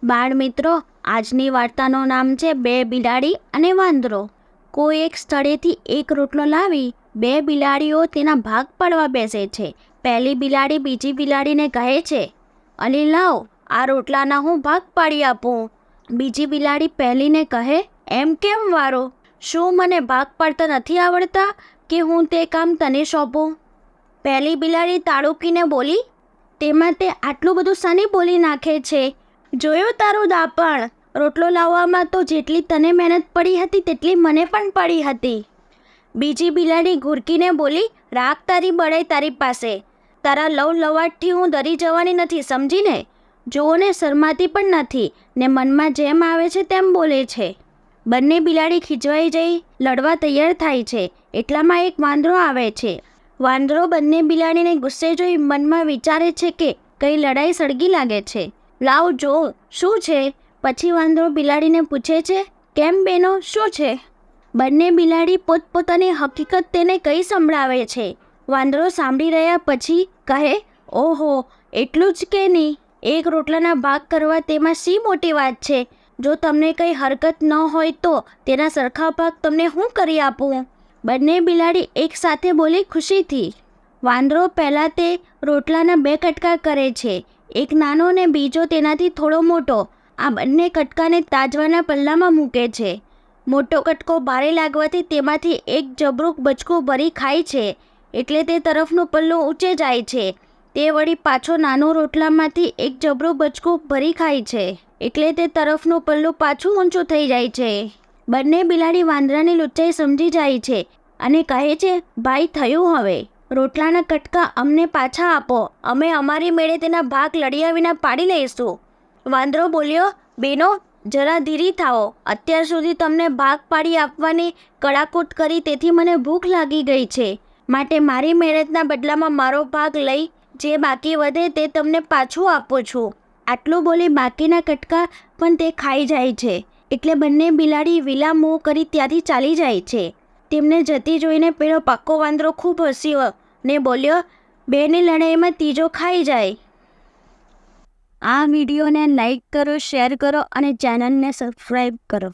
બાળ મિત્રો, આજની વાર્તાનું નામ છે બે બિલાડી અને વાંદરો. કોઈ એક સ્થળેથી એક રોટલો લાવી બે બિલાડીઓ તેના ભાગ પાડવા બેસે છે. પહેલી બિલાડી બીજી બિલાડીને કહે છે, અલી લાવ, આ રોટલાના હું ભાગ પાડી આપું. બીજી બિલાડી પહેલીને કહે, એમ કેમ વારો? શું મને ભાગ પાડતા નથી આવડતા કે હું તે કામ તને સોંપું? પહેલી બિલાડી તાડુકીને બોલી, તેમાં તે આટલું બધું શાની બોલી નાખે છે? જોયું તારું દાપણ? રોટલો લાવવામાં તો જેટલી તને મહેનત પડી હતી તેટલી મને પણ પડી હતી. બીજી બિલાડી ઘૂરકીને બોલી, રાખ તારી બળાઈ તારી પાસે. તારા લવલવાટથી હું ડરી જવાની નથી, સમજીને? જોઓને શરમાતી પણ નથી ને મનમાં જેમ આવે છે તેમ બોલે છે. બંને બિલાડી ખીજવાઈ જઈ લડવા તૈયાર થાય છે. એટલામાં એક વાંદરો આવે છે. વાંદરો બંને બિલાડીને ગુસ્સે જોઈ મનમાં વિચારે છે કે કઈ લડાઈ સળગી લાગે છે. લાવ જો શું છે. પછી વાંદરો બિલાડીને પૂછે છે, કેમ બેનો, શું છે? બંને બિલાડી પોતપોતાની હકીકત તેને કઈ સંભળાવે છે. વાંદરો સાંભળી રહ્યા પછી કહે, ઓહો, એટલું જ કે નહીં? એક રોટલાના ભાગ કરવા તેમાં શી મોટી વાત છે? જો તમને કંઈ હરકત ન હોય તો તેના સરખા ભાગ તમને હું કરી આપું? બંને બિલાડી એક સાથે બોલી ખુશીથી. વાંદરો પહેલાં તે રોટલાના બે કટકા કરે છે, એક નાનો ને બીજો તેનાથી થોડો મોટો. આ બંને કટકાને તાજવાના પલ્લામાં મૂકે છે. મોટો કટકો ભારે લાગવાથી તેમાંથી એક જબરૂક બચકું ભરી ખાય છે, એટલે તે તરફનું પલ્લું ઊંચે જાય છે. તે વળી પાછો નાનો રોટલામાંથી એક જબરું બચકું ભરી ખાય છે, એટલે તે તરફનું પલ્લું પાછું ઊંચું થઈ જાય છે. બંને બિલાડી વાંદરાની લુચ્ચાઈ સમજી જાય છે અને કહે છે, ભાઈ થયું હવે. રોટલાના કટકા અમને પાછા આપો, અમે અમારી મેળે તેના ભાગ લડ્યા વિના પાડી લઈશું. વાંદરો બોલ્યો, બેનો, જરા ધીરી થાઓ. અત્યાર સુધી તમને ભાગ પાડી આપવાની કડાકૂટ કરી તેથી મને ભૂખ લાગી ગઈ છે. માટે મારી મહેનતના બદલામાં મારો ભાગ લઈ જે બાકી વધે તે તમને પાછું આપું છું. આટલું બોલી બાકીના કટકા પણ તે ખાઈ જાય છે. એટલે બંને બિલાડી વિલા મોં કરી ત્યાંથી ચાલી જાય છે. તેમને જતી જોઈને પેલો પાક્કો વાંદરો ખૂબ હસ્યો ને બોલ્યો, બેની લડાઈમાં ત્રીજો ખાઈ જાય. આ વિડીયોને લાઈક કરો, શેર કરો અને ચેનલને સબસ્ક્રાઈબ કરો.